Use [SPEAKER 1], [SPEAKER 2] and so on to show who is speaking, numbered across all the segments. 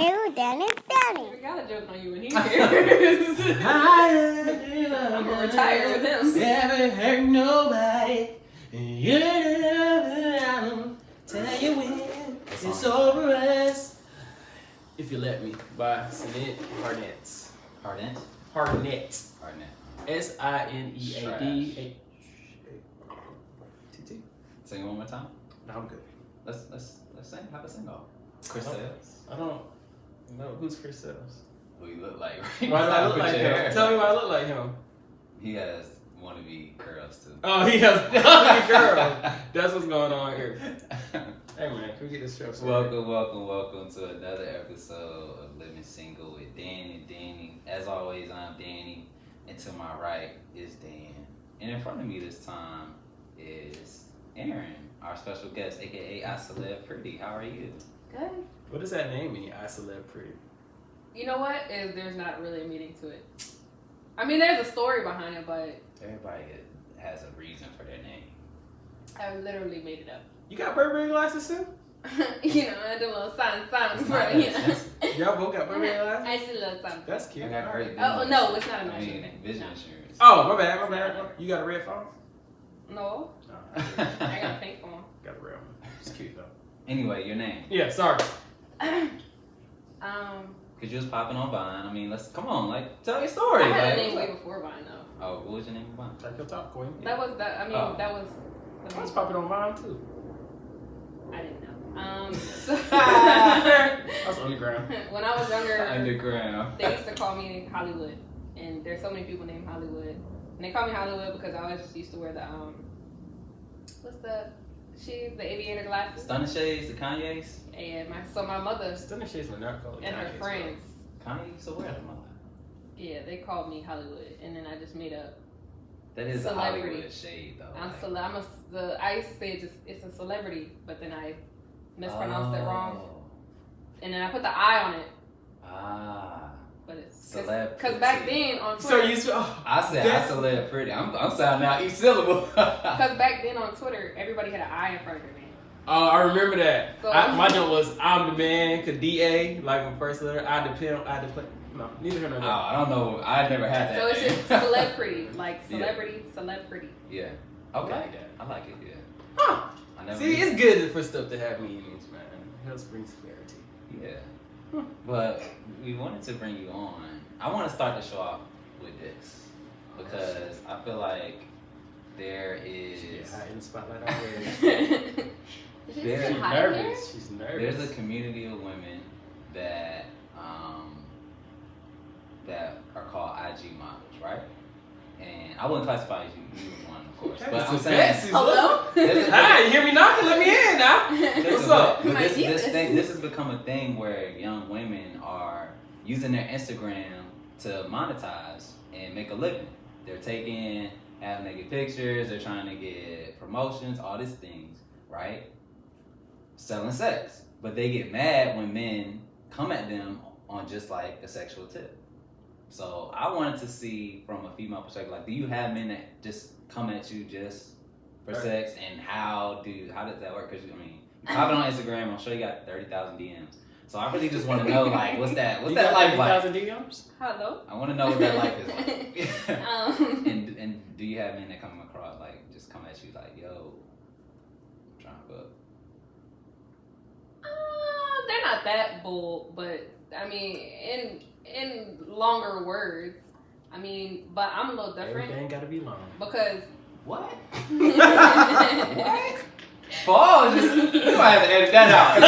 [SPEAKER 1] Danny.
[SPEAKER 2] We got a joke on you when he here. I'm gonna retire with him.
[SPEAKER 3] Never hurt nobody. You never tell you when it's over us. If you let me. By Sinead Harnett.
[SPEAKER 4] Harnett?
[SPEAKER 3] Harnett.
[SPEAKER 4] Harnett.
[SPEAKER 3] Sinead. TT.
[SPEAKER 4] Sing it one more time.
[SPEAKER 3] No, I'm good.
[SPEAKER 4] Let's sing. Have a sing off. Chris Sales.
[SPEAKER 3] I don't know who's Chris Sales.
[SPEAKER 4] Who you look like?
[SPEAKER 3] Why do I look like him? Tell me why I look like him.
[SPEAKER 4] He has wannabe curls too.
[SPEAKER 3] Oh, he has wannabe curls. That's what's going on here. Hey man, can we get this show started?
[SPEAKER 4] Welcome to another episode of Living Single with Dan and Danny. As always, I'm Danny, and to my right is Dan. And in front of me this time is Aaron, our special guest, aka I Celeb Pretty. How are you?
[SPEAKER 2] Good.
[SPEAKER 3] What does that name mean? I Celeb Pretty.
[SPEAKER 2] You know what? There's not really a meaning to it. I mean, there's a story behind it, but
[SPEAKER 4] Everybody has a reason for their name.
[SPEAKER 2] I literally made it up.
[SPEAKER 3] You got Burberry glasses too?
[SPEAKER 2] You know, I do a little sign
[SPEAKER 4] It's
[SPEAKER 2] for
[SPEAKER 4] not
[SPEAKER 2] it, you
[SPEAKER 4] that
[SPEAKER 2] know.
[SPEAKER 4] expensive.
[SPEAKER 3] Y'all both got Burberry glasses?
[SPEAKER 2] I just a little something.
[SPEAKER 3] That's cute.
[SPEAKER 4] I got great vision.
[SPEAKER 2] Oh, no, it's not a
[SPEAKER 4] I
[SPEAKER 2] matching
[SPEAKER 4] mean,
[SPEAKER 2] thing.
[SPEAKER 4] vision
[SPEAKER 2] No.
[SPEAKER 4] insurance.
[SPEAKER 3] Oh, my bad. You got a red phone?
[SPEAKER 2] No,
[SPEAKER 3] No.
[SPEAKER 2] I got a pink one.
[SPEAKER 3] Got a red one. It's cute though.
[SPEAKER 4] Anyway, your name.
[SPEAKER 3] Yeah, sorry.
[SPEAKER 4] Cause you was popping on Vine. I mean, come on, tell your story.
[SPEAKER 2] I had
[SPEAKER 4] like,
[SPEAKER 2] a name way before Vine, though.
[SPEAKER 4] Oh, what was your name on Vine?
[SPEAKER 3] Take your top, queen.
[SPEAKER 2] That was that. I mean,
[SPEAKER 4] Oh.
[SPEAKER 2] that was.
[SPEAKER 3] I was popping on mine too.
[SPEAKER 2] I didn't know. So
[SPEAKER 3] I was underground.
[SPEAKER 2] when I was younger,
[SPEAKER 4] Underground.
[SPEAKER 2] they used to call me Hollywood, and there's so many people named Hollywood, and they call me Hollywood because I always used to wear the what's the aviator glasses.
[SPEAKER 4] Stunning Shades, the Kanye's.
[SPEAKER 2] And my mother
[SPEAKER 3] Stunning Shades were not called
[SPEAKER 2] and her
[SPEAKER 3] Kanye's,
[SPEAKER 2] friends,
[SPEAKER 4] Kanye used to wear them.
[SPEAKER 2] yeah, they called me Hollywood, and then I just made up.
[SPEAKER 4] That is
[SPEAKER 2] Celebrity.
[SPEAKER 4] a Hollywood shade, though.
[SPEAKER 2] I used to say it's a celebrity, but then I mispronounced it wrong, and then I put the I on it.
[SPEAKER 4] Ah.
[SPEAKER 2] But it's
[SPEAKER 4] Celebrity.
[SPEAKER 2] because back then on
[SPEAKER 3] So
[SPEAKER 2] Twitter,
[SPEAKER 3] you
[SPEAKER 4] I said I Celeb Pretty. I'm sounding out each syllable.
[SPEAKER 2] because back then on Twitter, everybody had an I in front of their name.
[SPEAKER 3] I remember that.
[SPEAKER 2] So-
[SPEAKER 3] My joke was I'm the man, cause DA, like my first letter, I depend, I depend. No, neither here nor there.
[SPEAKER 4] I don't know. I never had that.
[SPEAKER 2] So it's just celebrity, like
[SPEAKER 4] Yeah.
[SPEAKER 2] celebrity, celebrity.
[SPEAKER 4] Yeah. Okay.
[SPEAKER 3] like that.
[SPEAKER 4] I like it. Yeah.
[SPEAKER 3] Huh.
[SPEAKER 4] I never.
[SPEAKER 3] See, it's good for stuff to have meanings, man. It helps bring clarity.
[SPEAKER 4] Yeah. But we wanted to bring you on. I want to start the show off with this because I feel like there is
[SPEAKER 3] Yeah, high in the spotlight already.
[SPEAKER 2] Did you
[SPEAKER 4] Very
[SPEAKER 2] say hi here?
[SPEAKER 3] nervous. She's nervous.
[SPEAKER 4] there's a community of women that that are called IG models, right? And I wouldn't classify you one, of course. But I'm saying,
[SPEAKER 2] Hello?
[SPEAKER 3] Hi, you hear me knocking? Let me in now. What's up?
[SPEAKER 4] But
[SPEAKER 2] Might
[SPEAKER 4] this,
[SPEAKER 2] need
[SPEAKER 4] this,
[SPEAKER 2] this.
[SPEAKER 4] thing, this has become a thing where young women are using their Instagram to monetize and make a living. They're taking half naked pictures, they're trying to get promotions, all these things, right? Selling sex. But they get mad when men come at them on just like a sexual tip. So I wanted to see from a female perspective, like, do you have men that just come at you just for sex, and how does that work? Because I mean, you pop it on Instagram, I'm sure you got 30,000 DMs. So I really just want to know, like, what's that life like?
[SPEAKER 3] 30,000 DMs?
[SPEAKER 2] Hello?
[SPEAKER 4] I want to know what that life is like.
[SPEAKER 2] Um,
[SPEAKER 4] and do you have men that come across, like, just come at you like, yo, I'm trying to fuck?
[SPEAKER 2] they're not that bold, but I mean, in longer words, I mean, but I'm a little different
[SPEAKER 3] Everything gotta be long.
[SPEAKER 2] because
[SPEAKER 4] What? What? Pause. You might have to edit that out. I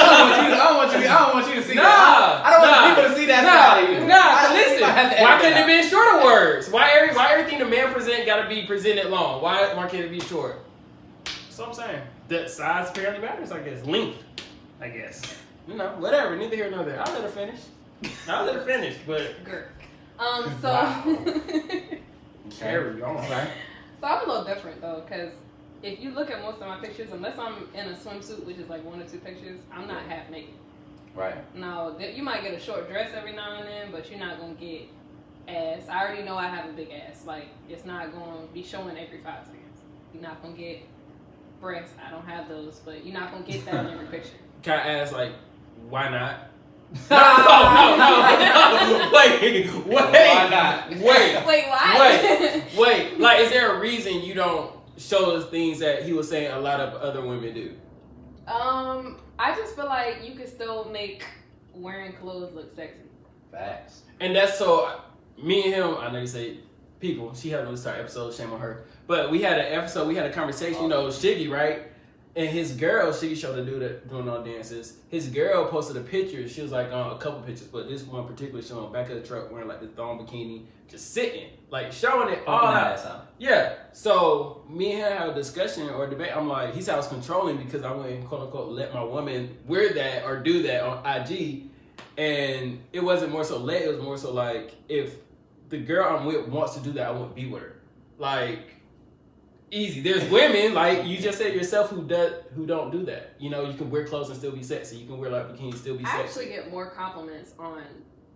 [SPEAKER 4] don't want you to see that. I don't want people to see that side of you.
[SPEAKER 3] Listen. Why couldn't it be shorter words? Why everything the man present gotta be presented long? Why can't it be short? That's what I'm saying. That size apparently matters, I guess. Length, I guess. You know, whatever. Neither here nor there. I'll let her finish. But
[SPEAKER 2] Girk. So
[SPEAKER 3] Wow. carry on.
[SPEAKER 4] Okay.
[SPEAKER 2] so I'm a little different though, because if you look at most of my pictures, unless I'm in a swimsuit, which is like 1 or 2 pictures, I'm not half naked.
[SPEAKER 4] Right.
[SPEAKER 2] Now, you might get a short dress every now and then, but you're not going to get ass. I already know I have a big ass. Like, it's not going to be showing every 5 seconds. You're not going to get breasts. I don't have those, but you're not going to get that in every picture.
[SPEAKER 3] Can I ask, like, why not?
[SPEAKER 4] No,
[SPEAKER 3] Wait.
[SPEAKER 4] Why not?
[SPEAKER 2] Wait, why?
[SPEAKER 3] Wait. Like, is there a reason you don't show us things that he was saying a lot of other women do?
[SPEAKER 2] I just feel like you could still make wearing clothes look sexy.
[SPEAKER 4] Facts.
[SPEAKER 3] And that's so. Me and him, I know you say people. She hasn't listened to our episode. Shame on her. But we had an episode. We had a conversation. You know, Shiggy, right? And his girl, Shiggy showed the dude that doing all dances. His girl posted a picture. She was like a couple pictures, but this one particular showing back of the truck wearing like this thong bikini, just sitting, like showing it all out. Yeah. So me and him have a discussion or debate. I'm like, he said I was controlling because I wouldn't quote unquote let my woman wear that or do that on IG, and it wasn't more so let. It was more so like if the girl I'm with wants to do that, I won't be with her. Like. Easy. There's women like you just said yourself who don't do that. You know, you can wear clothes and still be sexy. You can wear like bikini and still be sexy.
[SPEAKER 2] I actually get more compliments on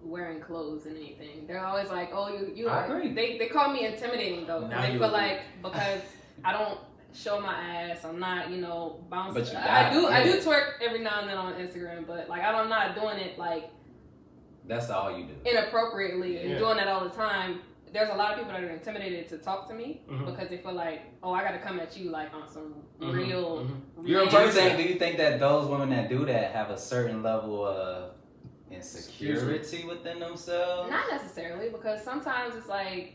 [SPEAKER 2] wearing clothes than anything. They're always like, "Oh, you."
[SPEAKER 4] I agree.
[SPEAKER 2] They call me intimidating though.
[SPEAKER 3] Now
[SPEAKER 2] They
[SPEAKER 3] you
[SPEAKER 2] feel
[SPEAKER 3] agree.
[SPEAKER 2] like because I don't show my ass, I'm not bouncing.
[SPEAKER 4] But you
[SPEAKER 2] I
[SPEAKER 4] got
[SPEAKER 2] do
[SPEAKER 4] it.
[SPEAKER 2] twerk every now and then on Instagram, but like I'm not doing it like
[SPEAKER 4] That's all you do.
[SPEAKER 2] inappropriately and
[SPEAKER 3] Yeah.
[SPEAKER 2] doing that all the time. There's a lot of people that are intimidated to talk to me
[SPEAKER 3] Mhm.
[SPEAKER 2] because they feel like, oh, I got to come at you like on some
[SPEAKER 3] Mhm,
[SPEAKER 2] real.
[SPEAKER 3] mhm. You're a
[SPEAKER 2] real-
[SPEAKER 4] Do you think that those women that do that have a certain level of insecurity within themselves?
[SPEAKER 2] Not necessarily, because sometimes it's like,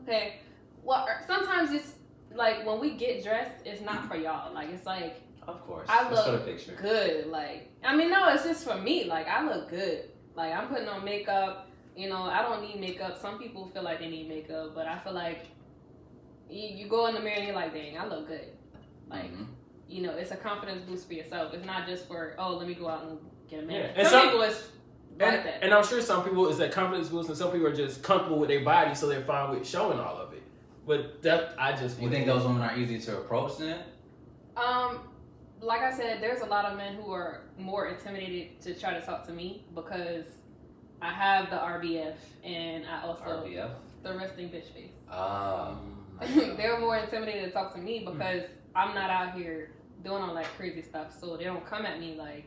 [SPEAKER 2] okay. Well, sometimes it's like when we get dressed, it's not for y'all. Like it's like
[SPEAKER 4] Of course.
[SPEAKER 2] I
[SPEAKER 4] Let's put a
[SPEAKER 2] look
[SPEAKER 4] picture.
[SPEAKER 2] good. Like I mean, no, it's just for me. Like I look good. Like I'm putting on makeup. You know, I don't need makeup. Some people feel like they need makeup, but I feel like you go in the mirror and you're like, dang, I look good. Like, you know, it's a confidence boost for yourself. It's not just for, oh, let me go out and get a man.
[SPEAKER 3] Yeah. And
[SPEAKER 2] some people it's like that.
[SPEAKER 3] And I'm sure some people is that confidence boost, and some people are just comfortable with their body, so they're fine with showing all of it. But that I just
[SPEAKER 4] You think those women are easy to approach then?
[SPEAKER 2] Like I said, there's a lot of men who are more intimidated to try to talk to me because I have the RBF and I also
[SPEAKER 4] RBF?
[SPEAKER 2] the resting bitch face.
[SPEAKER 4] They're
[SPEAKER 2] They're more intimidated to talk to me because I'm not out here doing all that crazy stuff. So they don't come at me like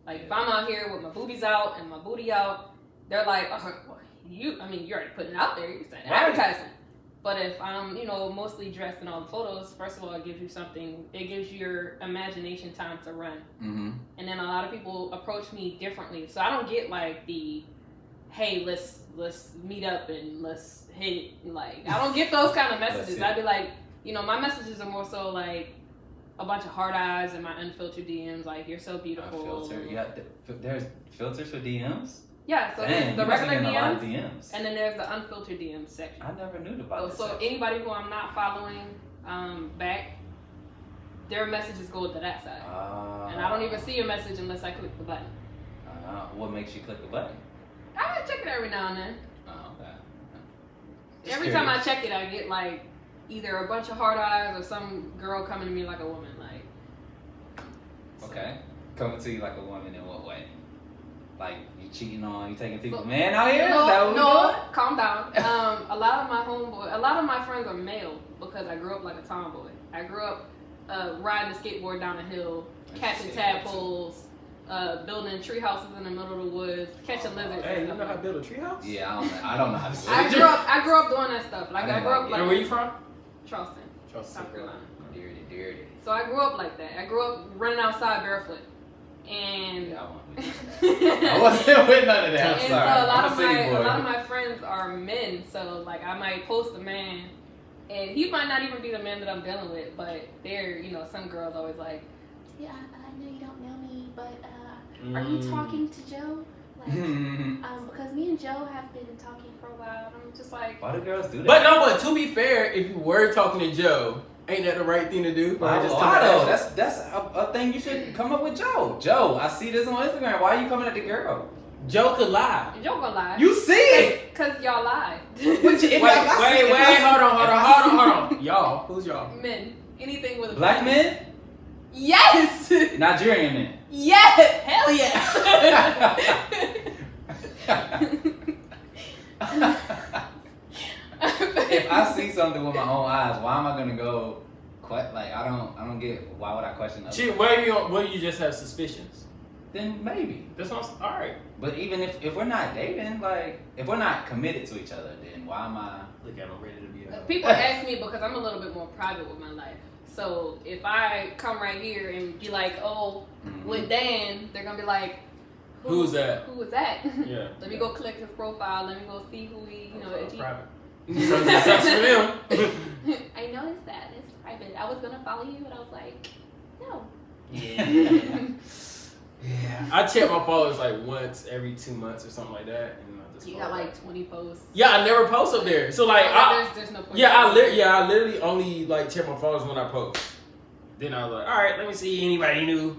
[SPEAKER 2] if I'm out here with my boobies out and my booty out, they're like, oh, well, you're already putting it out there. You're saying advertising. But if I'm, mostly dressed in all the photos, first of all, it gives you something. It gives your imagination time to run.
[SPEAKER 4] Mm-hmm.
[SPEAKER 2] And then a lot of people approach me differently. So I don't get like the, hey, let's meet up and let's hit it. Like, I don't get those kind of messages. I'd be like, my messages are more so like a bunch of hard eyes and my unfiltered DMs. Like, you're so beautiful.
[SPEAKER 4] Unfiltered. Yeah, there's filters for DMs?
[SPEAKER 2] Yeah, so
[SPEAKER 4] Dang,
[SPEAKER 2] there's the
[SPEAKER 4] you must be
[SPEAKER 2] regular
[SPEAKER 4] getting a lot of
[SPEAKER 2] DMs,
[SPEAKER 4] DMs.
[SPEAKER 2] and then there's the unfiltered DMs section.
[SPEAKER 4] I never knew about this.
[SPEAKER 2] So
[SPEAKER 4] section.
[SPEAKER 2] anybody who I'm not following back, their messages go to that side. And I don't even see your message unless I click the button.
[SPEAKER 4] What makes you click the button?
[SPEAKER 2] I might check it every now and then.
[SPEAKER 4] Oh, okay. Just
[SPEAKER 2] Every time I check it, I get like either a bunch of hard eyes or some girl coming to me like a woman. Like,
[SPEAKER 4] okay. Coming to you like a woman in what way? Like you cheating on, you taking people man out here? Is that what we doing?
[SPEAKER 2] Calm down. A lot of my friends are male because I grew up like a tomboy. I grew up riding a skateboard down a hill, catching tadpoles, building tree houses in the middle of the woods, catching lizards.
[SPEAKER 3] Hey, you know how to build a treehouse?
[SPEAKER 4] Yeah, I don't know how to do it.
[SPEAKER 2] I grew up doing that stuff. Like I grew up like.
[SPEAKER 3] And where you from?
[SPEAKER 2] Charleston, South Carolina.
[SPEAKER 4] Dirty.
[SPEAKER 2] So I grew up like that. I grew up running outside barefoot. And
[SPEAKER 4] Yeah, I wasn't with none of that. I'm
[SPEAKER 2] and
[SPEAKER 4] sorry.
[SPEAKER 2] so a lot
[SPEAKER 4] I'm
[SPEAKER 2] of
[SPEAKER 4] boy.
[SPEAKER 2] my friends are men. So like I might post a man, and he might not even be the man that I'm dealing with, but they're some girls always like, yeah, I know you don't know me, but are you talking to Joe? Like, because me and Joe have been talking for a while. And I'm just like,
[SPEAKER 4] why do girls do that?
[SPEAKER 3] But to be fair, if you were talking to Joe, ain't that the right thing to do?
[SPEAKER 4] Why though? That's a thing you should come up with Joe. Joe, I see this on Instagram. Why are you coming at the girl?
[SPEAKER 3] Joe could lie.
[SPEAKER 2] Joe gonna lie.
[SPEAKER 4] You see it?
[SPEAKER 2] Cause y'all lied.
[SPEAKER 3] Wait, hold on. Y'all, who's y'all?
[SPEAKER 2] Men. Anything with a
[SPEAKER 4] Black
[SPEAKER 2] penis.
[SPEAKER 4] men?
[SPEAKER 2] Yes.
[SPEAKER 4] Nigerian men.
[SPEAKER 2] Yes. Hell yes.
[SPEAKER 4] If I see something with my own eyes, why am I gonna go? I don't get. Why would I question that?
[SPEAKER 3] Where you just have suspicions?
[SPEAKER 4] then maybe.
[SPEAKER 3] That's what I'm all right.
[SPEAKER 4] But even if we're not dating, like if we're not committed to each other, then why am I?
[SPEAKER 3] Look at I'm ready to be out.
[SPEAKER 2] People ask me because I'm a little bit more private with my life. So if I come right here and be like, oh, with Dan, they're gonna be like,
[SPEAKER 3] who's that?
[SPEAKER 2] Who is that?
[SPEAKER 3] Yeah.
[SPEAKER 2] Let me go click his profile. Let me go see who he, if he.
[SPEAKER 3] Private. So it sucks for them.
[SPEAKER 2] I noticed that it's private. I was gonna follow you, but I was like, no.
[SPEAKER 3] Yeah. Yeah. I check my followers like once every 2 months or something like that, and I just
[SPEAKER 2] You got like 20 posts.
[SPEAKER 3] Yeah, I never post up there. So like,
[SPEAKER 2] there's no point.
[SPEAKER 3] Yeah, I literally only like check my followers when I post. Then I was like, all right, let me see anybody new.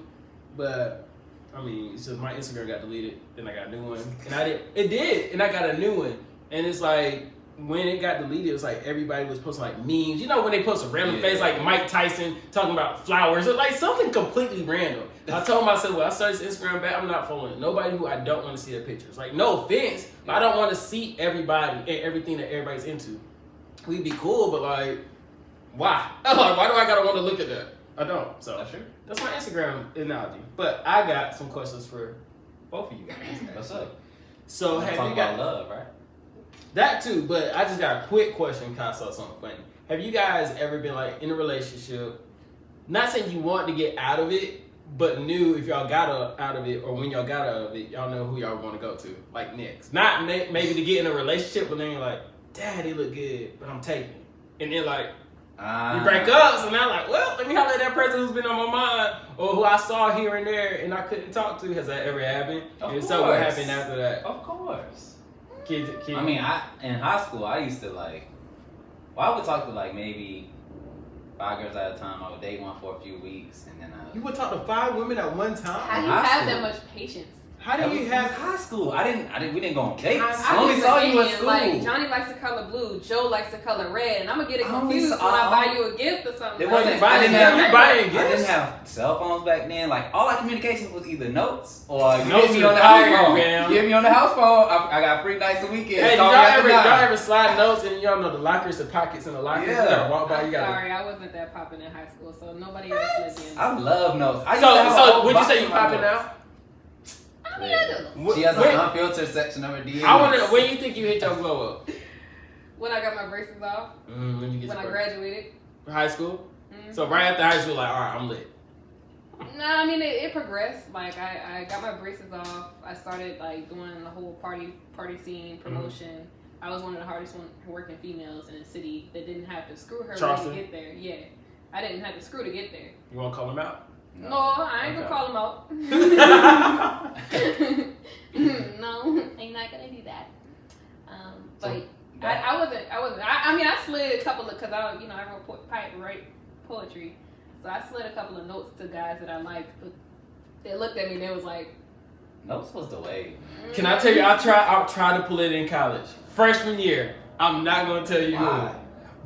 [SPEAKER 3] But I mean, it's just my Instagram got deleted. Then I got a new one, and I got a new one, and it's like when it got deleted, it was like everybody was posting like memes. You know when they post a random face like Mike Tyson talking about flowers or like something completely random. I told myself when I started this Instagram back, I'm not following nobody who I don't want to see their pictures. Like no offense, but I don't want to see everybody and everything that everybody's into. We'd be cool, but like, why? I'm like, why do I gotta want to look at that? I don't. So that's my Instagram analogy. But I got some questions for both of you guys.
[SPEAKER 4] What's up?
[SPEAKER 3] So have you got
[SPEAKER 4] love, right?
[SPEAKER 3] That too, but I just got a quick question because I saw something funny. Have you guys ever been like in a relationship? Not saying you want to get out of it, but knew if y'all got out of it or when y'all got out of it, y'all know who y'all want to go to, like next. Not maybe to get in a relationship, but then you're like, Dad, he look good, but I'm taking it. And then like, you break up, so now like, well, let me holler at that person who's been on my mind or who I saw here and there and I couldn't talk to. Has that ever happened? And so what happened after that?
[SPEAKER 4] Of course.
[SPEAKER 3] Kids.
[SPEAKER 4] I mean, in high school, I used to like, I would talk to like maybe 5 girls at a time. I would date one for a few weeks, and then
[SPEAKER 3] You would talk to 5 women at one time?
[SPEAKER 2] How do you have that much patience?
[SPEAKER 3] How do you have
[SPEAKER 4] high school? We didn't go on dates.
[SPEAKER 2] I
[SPEAKER 4] only saw you at school.
[SPEAKER 2] Like Johnny likes the color blue, Joe likes the color red, and I'm gonna get it confused when I buy you a gift or something.
[SPEAKER 4] It wasn't.
[SPEAKER 3] I didn't
[SPEAKER 4] have cell phones back then. Like all our communication was either notes or
[SPEAKER 3] notes
[SPEAKER 4] me on the house phone. Get me on the house phone. I got free nights a weekend.
[SPEAKER 3] Hey, y'all ever slide notes and y'all know the lockers, the pockets, and the lockers?
[SPEAKER 4] Yeah.
[SPEAKER 3] You gotta walk by.
[SPEAKER 2] Sorry, I wasn't that popping in high school, so nobody ever slid in.
[SPEAKER 4] I love notes.
[SPEAKER 3] So would you say you popping now?
[SPEAKER 2] I mean, I do.
[SPEAKER 4] She has an unfiltered section of her DMs.
[SPEAKER 3] I wonder when you think you hit your glow up.
[SPEAKER 2] When I got my braces off.
[SPEAKER 3] When
[SPEAKER 2] I graduated.
[SPEAKER 3] High school. So right after high school, like, all right, I'm lit.
[SPEAKER 2] No, I mean it progressed. Like I got my braces off. I started like doing the whole party scene promotion. I was one of the hardest working females in the city that didn't have to screw her way to get there. Yeah, I didn't have to screw to get there.
[SPEAKER 3] You want to call him out?
[SPEAKER 2] No, I ain't gonna call him out. No, ain't not gonna do that. But I mean, I slid a couple of, cause I write poetry, so I slid a couple of notes to guys that I liked, but they looked at me and they was like,
[SPEAKER 4] notes was the way.
[SPEAKER 3] Can I tell you? I tried to pull it in college, freshman year. I'm not gonna tell you who,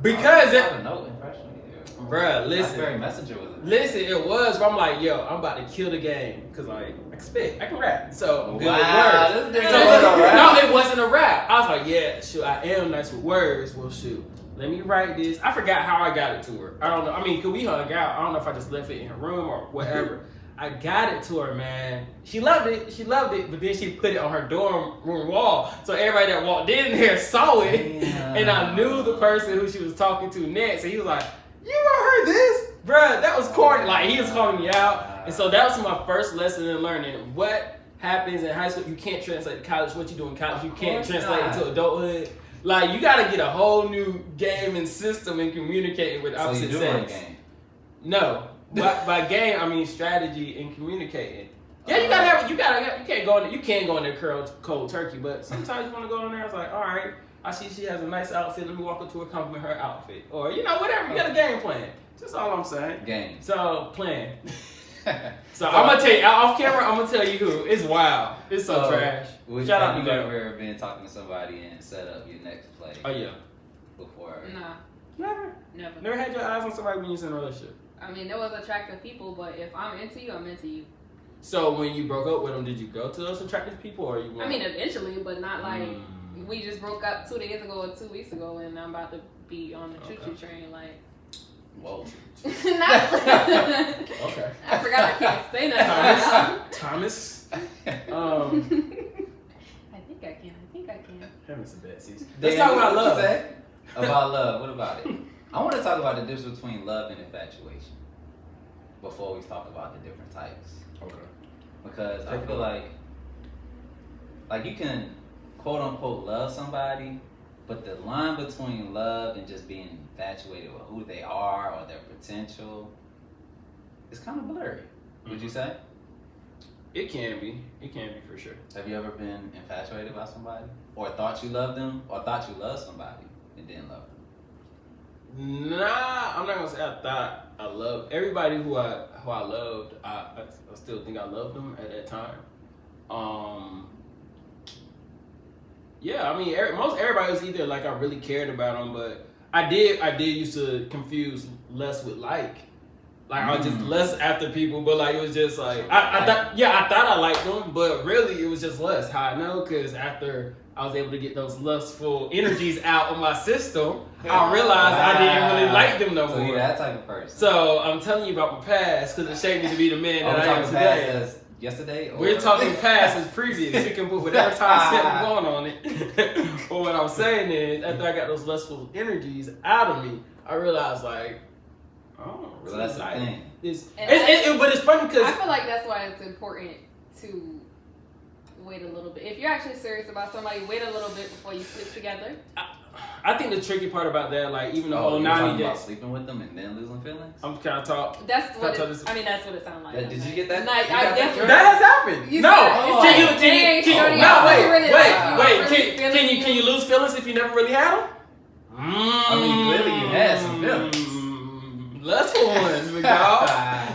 [SPEAKER 3] because
[SPEAKER 4] a note in freshman year.
[SPEAKER 3] Bruh, listen.
[SPEAKER 4] Very messenger was it?
[SPEAKER 3] Listen, it was. But I'm like, yo, I'm about to kill the game because like I can spit, I can rap. So I'm good with words. No, it wasn't a rap. I was like, yeah, shoot, I am nice with words. Well, shoot, let me write this. I forgot how I got it to her. I don't know. I mean, cause we hung out. I don't know if I just left it in her room or whatever. I got it to her, man. She loved it. But then she put it on her dorm room wall, so everybody that walked in there saw it,
[SPEAKER 4] yeah.
[SPEAKER 3] And I knew the person who she was talking to next, and he was like, you ever heard this? Bruh, that was corny. Like, he was calling me out. And so that was my first lesson in learning. What happens in high school, you can't translate to college. What you do in college, you can't translate into adulthood. Like, you got to get a whole new game and system in communicating with opposite sex. So you do run a game? No. By game, I mean strategy and communicating. Yeah, you can't go in there cold turkey, but sometimes you want to go in there, it's like, all right, I see she has a nice outfit. Let me walk up to her, compliment her outfit. Or, whatever. You got a game plan. Just all I'm saying.
[SPEAKER 4] Game.
[SPEAKER 3] So, plan. So, I'm going to tell you, off camera, I'm going to tell you who. It's wild. It's so trash. Shout out to you.
[SPEAKER 4] Have you ever been talking to somebody and set up your next play?
[SPEAKER 3] Oh, yeah.
[SPEAKER 4] Before?
[SPEAKER 2] Nah.
[SPEAKER 3] Never? Never had your eyes on somebody when you was in a relationship?
[SPEAKER 2] I mean, there was attractive people, but if I'm into you, I'm into you.
[SPEAKER 3] So, when you broke up with them, did you go to those attractive people? Or you?
[SPEAKER 2] I mean, eventually, but not like... We just broke up 2 days ago or 2 weeks ago, and I'm about to be on the choo-choo train. Like,
[SPEAKER 4] Whoa.
[SPEAKER 3] Okay.
[SPEAKER 2] I forgot I can't say nothing.
[SPEAKER 3] Thomas.
[SPEAKER 2] I think I can.
[SPEAKER 3] Heaven's a bad season. Let's talk about love.
[SPEAKER 4] About love. What about it? I want to talk about the difference between love and infatuation before we talk about the different types.
[SPEAKER 3] Okay.
[SPEAKER 4] Because I feel like you can quote unquote love somebody, but the line between love and just being infatuated with who they are or their potential is kind of blurry. Would you say?
[SPEAKER 3] It can be for sure.
[SPEAKER 4] Have you ever been infatuated by somebody, or thought you loved them, or thought you loved somebody and didn't love them?
[SPEAKER 3] Nah, I'm not gonna say I thought I loved everybody who I loved. I still think I loved them at that time. Yeah, I mean, most everybody was either like I really cared about them, but I did used to confuse lust with like I was just lust after people, but like it was just like I thought I liked them, but really it was just lust. How I know? Because after I was able to get those lustful energies out of my system, I realized I didn't really like them no more.
[SPEAKER 4] So you're that type of person.
[SPEAKER 3] So I'm telling you about my past because it shaped me to be the man that I am today.
[SPEAKER 4] Yesterday? Or?
[SPEAKER 3] We're talking past as previous. You can put whatever time set going on it. But what I'm saying is, after I got those lustful energies out of me, I realized like, oh, really?
[SPEAKER 4] So that's the thing.
[SPEAKER 3] But it's funny because
[SPEAKER 2] I feel like that's why it's important to wait a little bit. If you're actually serious about somebody, wait a little bit before you sleep together.
[SPEAKER 3] I think the tricky part about that, like even the whole
[SPEAKER 4] 90 days, about sleeping with them and then losing feelings.
[SPEAKER 3] I'm kind of talking.
[SPEAKER 2] That's what. That's what it sounds like.
[SPEAKER 4] Did you get that?
[SPEAKER 2] Like,
[SPEAKER 3] that has happened. Can you lose feelings if you never really had them?
[SPEAKER 4] I mean, clearly you had some feelings.
[SPEAKER 3] Lustful ones, big dog.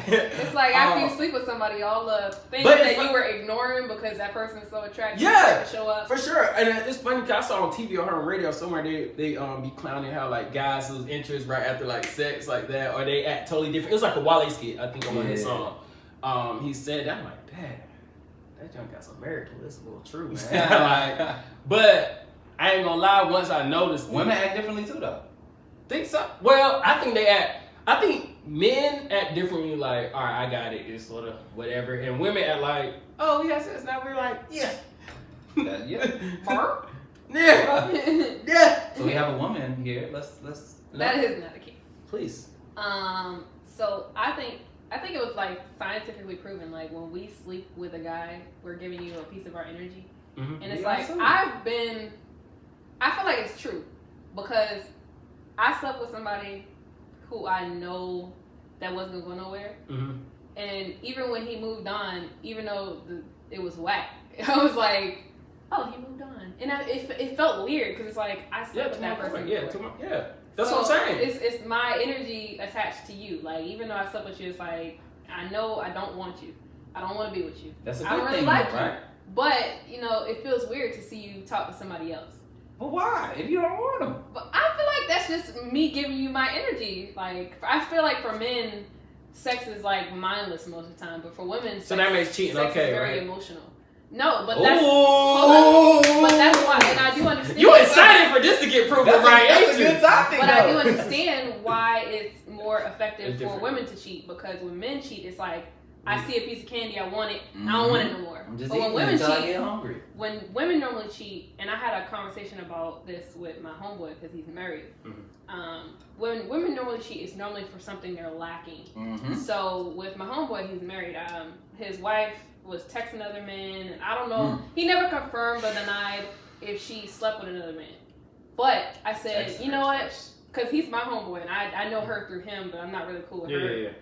[SPEAKER 2] It's like after you sleep with somebody, all the things that you were ignoring because that person is so attractive, to show up.
[SPEAKER 3] For sure. And it's funny because I saw on TV or heard on radio somewhere they be clowning how like guys lose interest right after like sex like that, or they act totally different. It was like a Wale skit, I think, on one of his songs. He said that. I'm like, damn, that junk got some merit to it. It's a little true, man. But I ain't gonna lie. Once I noticed,
[SPEAKER 4] women act differently too, though.
[SPEAKER 3] Think so? Well, I think men act differently, like, all right, I got it, it's sort of whatever. And women act like, oh, yes, it's now we're like, yeah. Yeah.
[SPEAKER 4] So we have a woman here. Let's.
[SPEAKER 2] That is not the case.
[SPEAKER 3] Please.
[SPEAKER 2] So I think it was like scientifically proven. Like when we sleep with a guy, we're giving you a piece of our energy, and it's I feel like it's true because I slept with somebody who I know that wasn't going to go nowhere. And even when he moved on, even though it was whack, I was like, oh, he moved on. And it felt weird because it's like, I slept with that person.
[SPEAKER 3] That's what I'm saying.
[SPEAKER 2] It's my energy attached to you. Like, even though I slept with you, it's like, I know I don't want you. I don't want to be with you.
[SPEAKER 4] That's a good
[SPEAKER 2] I don't really
[SPEAKER 4] thing,
[SPEAKER 2] like
[SPEAKER 4] right?
[SPEAKER 2] you. But, it feels weird to see you talk to somebody else.
[SPEAKER 4] But why? If you don't want them.
[SPEAKER 2] But I feel like that's just me giving you my energy. Like, I feel like for men, sex is like mindless most of the time. But for women,
[SPEAKER 3] that makes cheating
[SPEAKER 2] sex
[SPEAKER 3] okay,
[SPEAKER 2] is very
[SPEAKER 3] right?
[SPEAKER 2] emotional. No, but that's why, and I do understand.
[SPEAKER 3] You excited for this to get proven right?
[SPEAKER 4] That's a good topic.
[SPEAKER 2] But I do understand why it's more effective for women to cheat because when men cheat, it's like I see a piece of candy, I want it, I don't want it no more.
[SPEAKER 4] I'm just
[SPEAKER 2] but
[SPEAKER 4] eating
[SPEAKER 2] when women
[SPEAKER 4] until I
[SPEAKER 2] cheat,
[SPEAKER 4] get hungry.
[SPEAKER 2] when women normally cheat, and I had a conversation about this with my homeboy because he's married. When women normally cheat, it's normally for something they're lacking. So with my homeboy, he's married. His wife was texting other men, and I don't know. He never confirmed or denied if she slept with another man. But I said, you know what? Because he's my homeboy, and I know her through him, but I'm not really cool with her.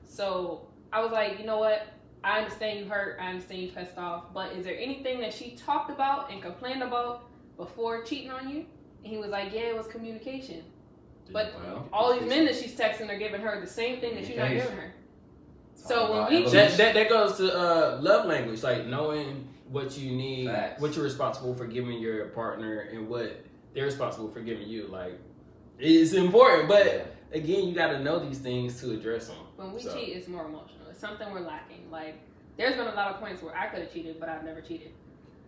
[SPEAKER 2] So I was like, you know what? I understand you hurt. I understand you pissed off. But is there anything that she talked about and complained about before cheating on you? And he was like, yeah, it was communication. But all these men that she's texting are giving her the same thing that you're not giving her. So when we cheat,
[SPEAKER 3] that goes to love language, like knowing what you need, what you're responsible for giving your partner, and what they're responsible for giving you. Like, it's important, but again, you got to know these things to address them.
[SPEAKER 2] When we cheat, it's more emotional. It's something we're lacking. Like, there's been a lot of points where I could have cheated, but I've never cheated.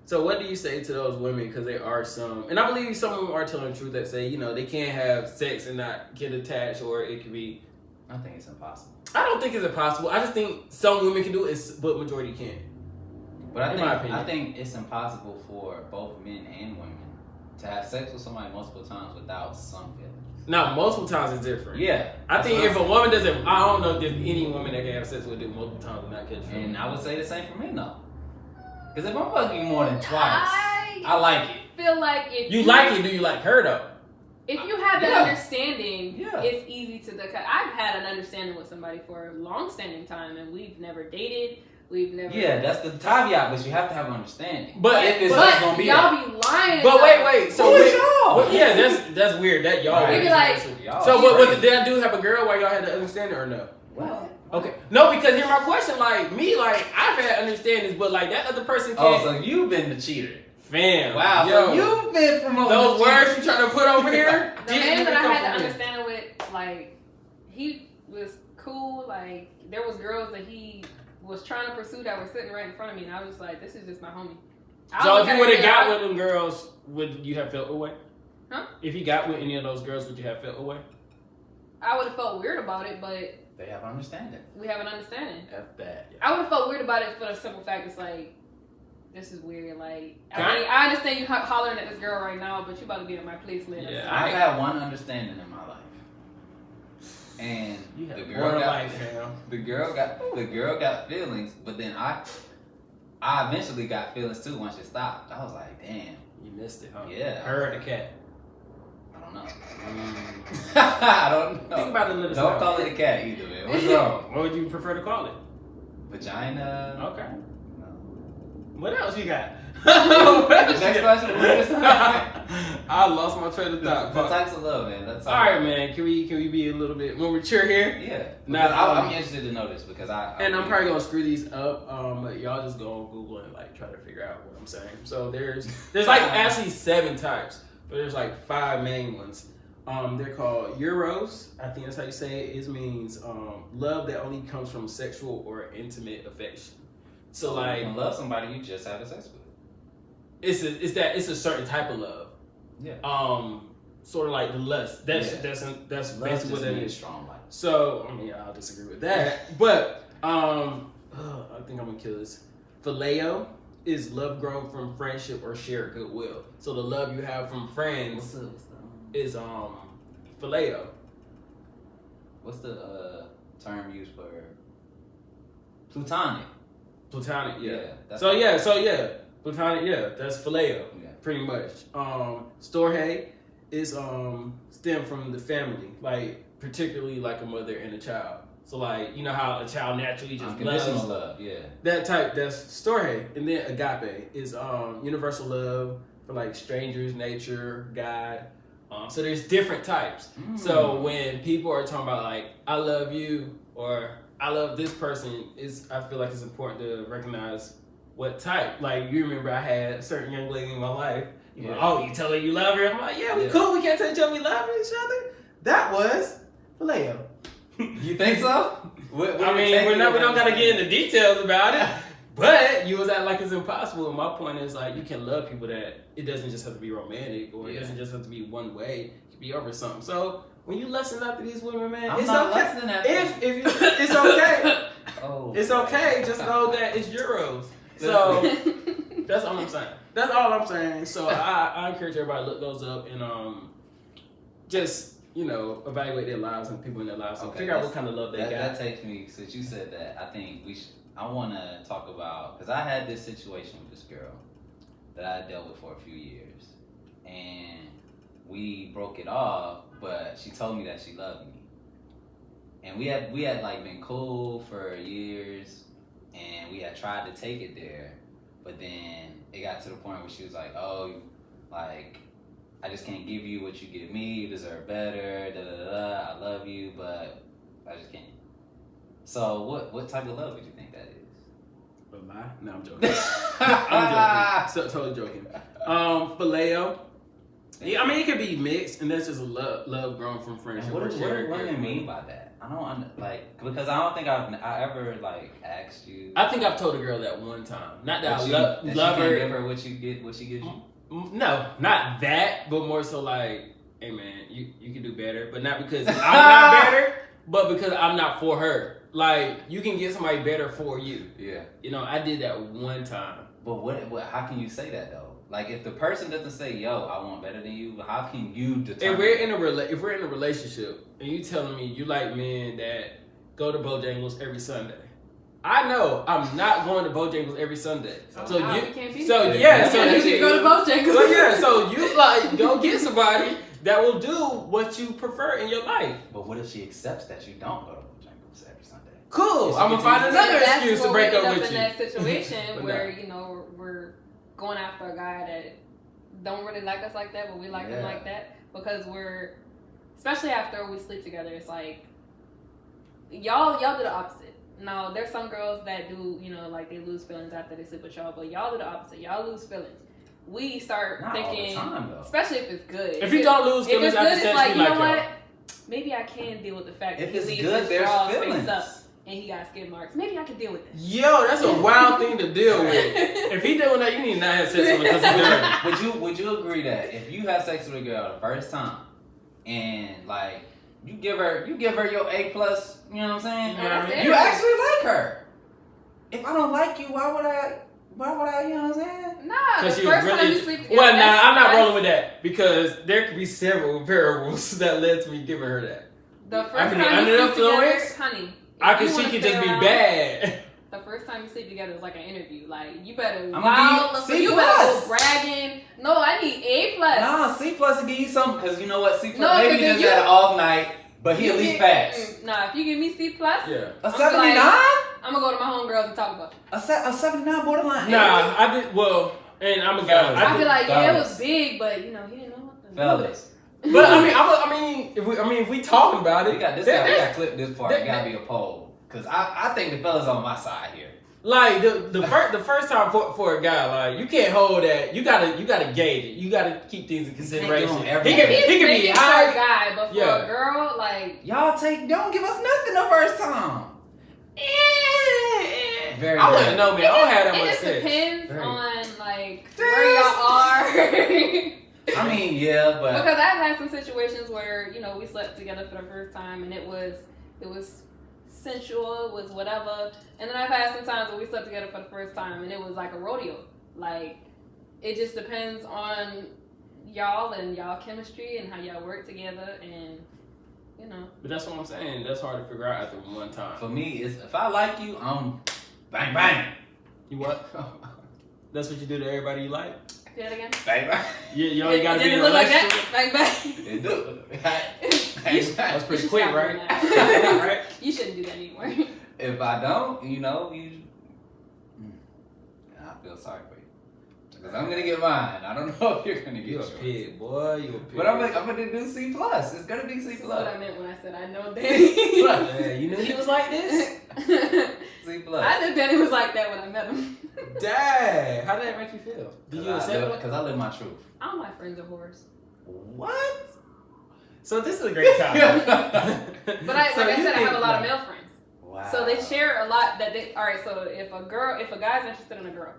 [SPEAKER 3] So what do you say to those women? Because there are some, and I believe some of them are telling the truth that say, they can't have sex and not get attached, or it could be.
[SPEAKER 4] I think it's impossible.
[SPEAKER 3] I don't think it's impossible. I just think some women can do it, but majority can't.
[SPEAKER 4] But I think it's impossible for both men and women to have sex with somebody multiple times without some feelings.
[SPEAKER 3] Now, multiple times is different.
[SPEAKER 4] Yeah.
[SPEAKER 3] I think if a woman doesn't, I don't know if there's any woman that can have sex with you multiple times and not catch feelings.
[SPEAKER 4] And I would say the same for men, though. Because if I'm fucking you more than twice, I like it.
[SPEAKER 2] Feel like if
[SPEAKER 3] you like it, do you like her though?
[SPEAKER 2] If you have that understanding,
[SPEAKER 3] Yeah.
[SPEAKER 2] it's easy to. I've had an understanding with somebody for a long-standing time, and we've never dated. We've never.
[SPEAKER 4] Yeah, that's the caveat, but you have to have an understanding.
[SPEAKER 3] But
[SPEAKER 4] if it's
[SPEAKER 2] but
[SPEAKER 4] gonna be
[SPEAKER 2] y'all
[SPEAKER 4] that.
[SPEAKER 2] be lying.
[SPEAKER 3] But wait. So
[SPEAKER 4] Who is y'all?
[SPEAKER 3] Well, yeah, that's weird. That y'all.
[SPEAKER 2] They be like,
[SPEAKER 3] so what? Did I do have a girl while y'all had to understand it or no?
[SPEAKER 4] What?
[SPEAKER 3] Okay. No, because here's my question. Like me, like I've had understandings, but like that other person can't.
[SPEAKER 4] Oh, so you've been the cheater.
[SPEAKER 3] Fam.
[SPEAKER 4] Wow.
[SPEAKER 3] Yo,
[SPEAKER 4] So you've been promoting
[SPEAKER 3] those
[SPEAKER 4] the
[SPEAKER 3] words you trying to put over here.
[SPEAKER 2] The man that I had to understand with, like, he was cool. Like, there was girls that he was trying to pursue that were sitting right in front of me, and I was just like, this is just my homie.
[SPEAKER 3] So if you would have got with them girls, would you have felt away?
[SPEAKER 2] Huh?
[SPEAKER 3] If you got with any of those girls, would you have felt away?
[SPEAKER 2] I would have felt weird about it, but
[SPEAKER 4] They have understanding.
[SPEAKER 2] we have an understanding.
[SPEAKER 3] F that.
[SPEAKER 2] I would have felt weird about it for the simple fact it's like, this is weird. Like, I understand you hollering at this girl right now, but you about to be in my place later.
[SPEAKER 3] Yeah,
[SPEAKER 2] so.
[SPEAKER 4] I've had one understanding in my life, and
[SPEAKER 3] You have
[SPEAKER 4] the girl got
[SPEAKER 3] life, fam.
[SPEAKER 4] the girl got feelings, but then I eventually got feelings too once it stopped. I was like, damn.
[SPEAKER 3] You missed it, huh?
[SPEAKER 4] Yeah.
[SPEAKER 3] Her or the cat?
[SPEAKER 4] I don't know. I don't know.
[SPEAKER 3] Think about it a little.
[SPEAKER 4] Don't call it a cat either, man. What's wrong?
[SPEAKER 3] What would you prefer to call it?
[SPEAKER 4] Vagina.
[SPEAKER 3] Okay.
[SPEAKER 4] No.
[SPEAKER 3] What else you got?
[SPEAKER 4] Next question.
[SPEAKER 3] I lost my train of thought.
[SPEAKER 4] The types of love, man. That's
[SPEAKER 3] all right, man. Can we be a little bit more mature here?
[SPEAKER 4] Yeah.
[SPEAKER 3] Now,
[SPEAKER 4] I'm interested to know this because I'm
[SPEAKER 3] probably gonna screw these up. But y'all just go on Google and like try to figure out what I'm saying. So there's like actually 7 types, but there's like 5 main ones. They're called Euros. I think that's how you say it. It means love that only comes from sexual or intimate affection. So like,
[SPEAKER 4] you can love somebody you just had sex with.
[SPEAKER 3] It's a certain type of love.
[SPEAKER 4] Yeah.
[SPEAKER 3] Sort of like the lust. That's basically what that is.
[SPEAKER 4] Strong life.
[SPEAKER 3] So I mean, I'll disagree with that. But I think I'm gonna kill this. Phileo is love grown from friendship or shared goodwill. So the love you have from friends is phileo.
[SPEAKER 4] What's the term used for plutonic?
[SPEAKER 3] Platonic, yeah.
[SPEAKER 4] So
[SPEAKER 3] yeah, platonic, yeah. That's phileo, pretty much. Storge is stem from the family, like particularly like a mother and a child. So like, you know how a child naturally just loves
[SPEAKER 4] love, yeah.
[SPEAKER 3] That type, that's storge. And then agape is universal love for like strangers, nature, God. So there's different types. So when people are talking about like, I love you or I love this person, I feel like it's important to recognize what type. Like, you remember I had a certain young lady in my life. You know, oh, you tell her you love her? I'm like, yeah, we cool. We can't tell each other we love each other. That was phileo.
[SPEAKER 4] You think so?
[SPEAKER 3] We don't gotta get into details about it. But you was acting like it's impossible. And my point is like, you can love people that it doesn't just have to be romantic or it doesn't just have to be one way. It can be over something. So when you listen after these women, man, it's okay. It's okay. It's okay. Just know that it's euros. So that's all I'm saying. That's all I'm saying. So I encourage everybody to look those up and just evaluate their lives and people in their lives. So figure out what kind of love they got.
[SPEAKER 4] That takes me, since you said that, I think I want to talk about, because I had this situation with this girl that I dealt with for a few years, and we broke it off, but she told me that she loved me, and we had like been cool for years, and we had tried to take it there, but then it got to the point where she was like, oh, like, I just can't give you what you give me, you deserve better, I love you, but I just can't. So what type of love would you think that is?
[SPEAKER 3] A lie? No, I'm joking. I'm joking. So, totally joking. Phileo Yeah, I mean, it could be mixed, and that's just love grown from friendship.
[SPEAKER 4] What do women mean by that? I don't because I don't think I ever like asked you.
[SPEAKER 3] I think I've told a girl that one time. Not that I
[SPEAKER 4] love her.
[SPEAKER 3] Give
[SPEAKER 4] her what she gives you.
[SPEAKER 3] No, not that, but more so like, hey man, you can do better, but not because I'm not better, but because I'm not for her. Like, you can get somebody better for you.
[SPEAKER 4] Yeah.
[SPEAKER 3] You know, I did that one time.
[SPEAKER 4] But what? How can you say that though? Like, if the person doesn't say, "Yo, I want better than you," how can you determine?
[SPEAKER 3] If we're in a relationship and you telling me you like men that go to Bojangles every Sunday, I know I'm not going to Bojangles every Sunday. So you go to Bojangles. So yeah, so you like go get somebody that will do what you prefer in your life.
[SPEAKER 4] But what if she accepts that you don't go to Bojangles every Sunday?
[SPEAKER 3] Cool. I'm gonna find another excuse to break up with you.
[SPEAKER 2] In that situation where we're going after a guy that don't really like us like that, but we like him like that, because we're, especially after we sleep together, it's like y'all do the opposite. Now there's some girls that do, like they lose feelings after they sleep with y'all, but y'all do the opposite. Y'all lose feelings. We start thinking,
[SPEAKER 4] all the time,
[SPEAKER 2] especially if it's good.
[SPEAKER 3] If you don't lose feelings after sex,
[SPEAKER 2] like, you know what? Maybe I can deal with the fact that he leaves his drawers face up and he got skid marks. Maybe I can deal with that.
[SPEAKER 3] Yo, that's a wild thing to deal with. If he doing that, you need to not have sex with him because he's dirty.
[SPEAKER 4] Would you agree that if you have sex with a girl the first time and like you give her your A+, you know what I'm saying? You actually like her. If I don't like you, why would I, you know what I'm saying?
[SPEAKER 2] Nah, the first time you sleep together.
[SPEAKER 3] Well, nah, I'm not rolling with that because there could be several variables that led to me giving her that.
[SPEAKER 2] The first time you sleep together, honey.
[SPEAKER 3] She could just be bad.
[SPEAKER 2] The first time you sleep together is like an interview. Like, you better
[SPEAKER 4] go
[SPEAKER 2] bragging. No, I need A+.
[SPEAKER 4] Nah, C+ to give you something, because you know what? C+, maybe he just had an off night, but he at least passed.
[SPEAKER 2] Nah, if you give me C+,
[SPEAKER 4] a 79?
[SPEAKER 2] I'm gonna go to my homegirls and talk about it.
[SPEAKER 4] A 79 borderline.
[SPEAKER 3] Nah, I did, and I'm a guy.
[SPEAKER 2] I feel like, it was big, but, he didn't know what to do.
[SPEAKER 4] Fellas.
[SPEAKER 3] But if we talking about it,
[SPEAKER 4] we got to clip this part. It gotta be a poll, because I think the fellas on my side here.
[SPEAKER 3] Like the first time for a guy, like you can't hold that. You gotta gauge it. You gotta keep things in consideration. He can be high
[SPEAKER 2] guy, but for a girl, like
[SPEAKER 4] y'all don't give us nothing the first time.
[SPEAKER 3] I wouldn't know, man. I don't have that much sex.
[SPEAKER 2] It depends on like where y'all are.
[SPEAKER 4] I mean, yeah, but
[SPEAKER 2] because I've had some situations where we slept together for the first time and it was sensual, it was whatever, and then I've had some times where we slept together for the first time and it was like a rodeo. Like, it just depends on y'all and y'all chemistry and how y'all work together, and
[SPEAKER 3] But that's what I'm saying. That's hard to figure out after one time.
[SPEAKER 4] For me, if I like you, bang bang.
[SPEAKER 3] You what? That's what you do to everybody you like?
[SPEAKER 2] Say it again.
[SPEAKER 4] Bang bang.
[SPEAKER 3] You only gotta be in a
[SPEAKER 2] relationship. Like that. Bang bang.
[SPEAKER 4] It do.
[SPEAKER 3] That's pretty quick, right?
[SPEAKER 2] Right? You shouldn't do that anymore.
[SPEAKER 4] If I don't, I feel sorry for you. Because I'm gonna get mine. I don't know if you're gonna get yours.
[SPEAKER 3] You a pig, boy. You a pig.
[SPEAKER 4] But I'm gonna do C+. It's gonna be C+.
[SPEAKER 2] That's what I meant when I said I know Danny.
[SPEAKER 3] Yeah, you knew he was like this?
[SPEAKER 4] C+.
[SPEAKER 2] I knew Danny was like that when I met him.
[SPEAKER 3] Dang. How did that make you feel? Did you accept it?
[SPEAKER 4] Because I live my truth.
[SPEAKER 2] All my friends are whores.
[SPEAKER 4] What?
[SPEAKER 3] So this is a great time.
[SPEAKER 2] But like I said, I have a lot of male friends.
[SPEAKER 4] Wow.
[SPEAKER 2] So they share a lot alright, so if a guy's interested in a girl,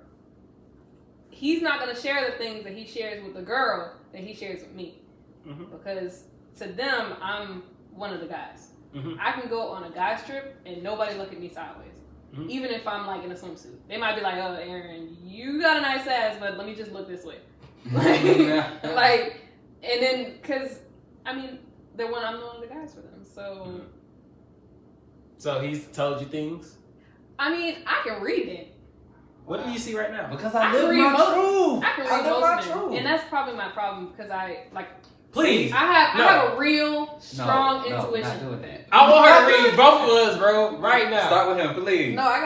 [SPEAKER 2] he's not gonna share the things that he shares with the girl that he shares with me. Mm-hmm. Because to them, I'm one of the guys. Mm-hmm. I can go on a guy's trip and nobody look at me sideways. Mm-hmm. Even if I'm like in a swimsuit. They might be like, oh, Aaron, you got a nice ass, but let me just look this way. And then, because, I'm one of the guys for them, so.
[SPEAKER 3] Mm-hmm. So he's told you things?
[SPEAKER 2] I can read it.
[SPEAKER 3] What do you see right now?
[SPEAKER 4] Because I live my truth.
[SPEAKER 2] I can read most of it. And that's probably my problem, because
[SPEAKER 3] please.
[SPEAKER 2] I have a real strong intuition.
[SPEAKER 4] No, not doing that.
[SPEAKER 3] I want her to read both of us, bro, right now.
[SPEAKER 4] Start with him, please.
[SPEAKER 2] No, I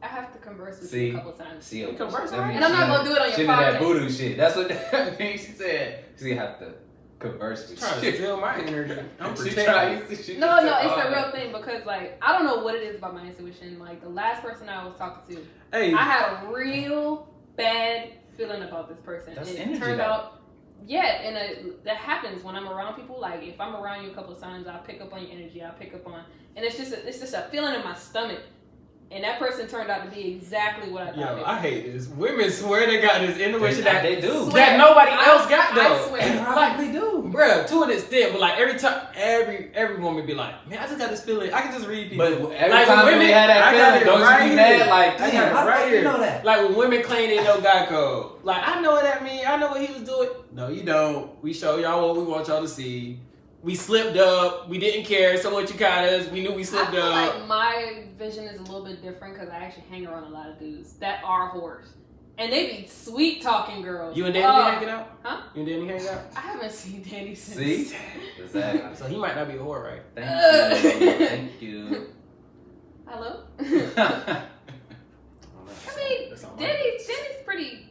[SPEAKER 2] have to converse with you a couple times.
[SPEAKER 3] You converse,
[SPEAKER 2] and I'm not gonna do it on your podcast.
[SPEAKER 4] That voodoo shit. That's what that means. She said she have to converse with you.
[SPEAKER 3] Trying to steal my energy. I'm
[SPEAKER 2] No, it's a real thing, because I don't know what it is about my intuition. Like, the last person I was talking to, I had a real bad feeling about this person.
[SPEAKER 4] That's
[SPEAKER 2] it
[SPEAKER 4] energy,
[SPEAKER 2] turned out yeah, and that happens when I'm around people. Like if I'm around you a couple of times, I'll pick up on your energy. I'll pick up on, and it's just a feeling in my stomach. And that person turned out to be exactly what I thought.
[SPEAKER 3] Yo, I hate this. Women swear they got this intuition that
[SPEAKER 4] they do.
[SPEAKER 3] That nobody else got though.
[SPEAKER 2] I swear.
[SPEAKER 4] They probably do.
[SPEAKER 3] Bruh, to an extent, but like every time, every woman be like, man, I just got this feeling. I can just read people.
[SPEAKER 4] But every
[SPEAKER 3] like,
[SPEAKER 4] time
[SPEAKER 3] women
[SPEAKER 4] we had that
[SPEAKER 3] I got
[SPEAKER 4] feeling,
[SPEAKER 3] it
[SPEAKER 4] don't
[SPEAKER 3] right
[SPEAKER 4] you be
[SPEAKER 3] here.
[SPEAKER 4] mad? Like,
[SPEAKER 3] I got
[SPEAKER 4] damn,
[SPEAKER 3] it
[SPEAKER 4] how
[SPEAKER 3] right
[SPEAKER 4] do
[SPEAKER 3] here.
[SPEAKER 4] you know that?
[SPEAKER 3] Like when women claim they know guy code. Like I know what that mean. I know what he was doing. No, you don't. We show y'all what we want y'all to see. We slipped up. We didn't care. So what you got us? We knew we slipped
[SPEAKER 2] I feel
[SPEAKER 3] up.
[SPEAKER 2] like my vision is a little bit different because I actually hang around a lot of dudes that are whores. And they be sweet talking girls.
[SPEAKER 3] You and Danny be hanging out?
[SPEAKER 2] Huh?
[SPEAKER 3] You and Danny hanging out?
[SPEAKER 2] I haven't seen Danny since.
[SPEAKER 4] See? Exactly.
[SPEAKER 3] So he might not be a whore, right?
[SPEAKER 4] Thank you. Thank you.
[SPEAKER 2] Hello?
[SPEAKER 3] I
[SPEAKER 2] I mean, Danny's pretty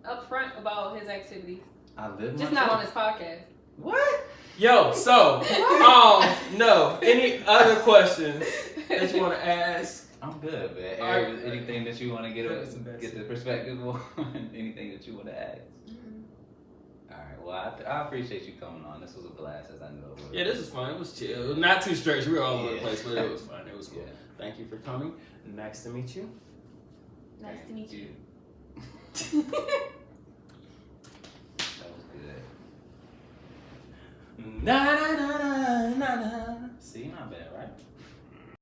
[SPEAKER 2] upfront about his activities.
[SPEAKER 4] I live
[SPEAKER 2] Just
[SPEAKER 4] my
[SPEAKER 2] not
[SPEAKER 4] truth.
[SPEAKER 2] on his podcast.
[SPEAKER 3] What? Yo, so, no. Any other questions that you want to ask?
[SPEAKER 4] I'm good, man.
[SPEAKER 3] All right.
[SPEAKER 4] Anything that you want to get
[SPEAKER 3] That's the best.
[SPEAKER 4] the perspective on? Anything that you want to ask? All right. Well, I appreciate you coming on. This was a blast, as I know it would.
[SPEAKER 3] Yeah, this is fun. It was chill. Not too straight. We were all over the
[SPEAKER 4] Yeah.
[SPEAKER 3] place, but it was fun. It was cool.
[SPEAKER 4] Yeah.
[SPEAKER 3] Thank you for coming. Nice to meet you.
[SPEAKER 2] Nice to meet you.
[SPEAKER 4] That was good.
[SPEAKER 3] Na na na na na na.
[SPEAKER 4] See, not bad, right?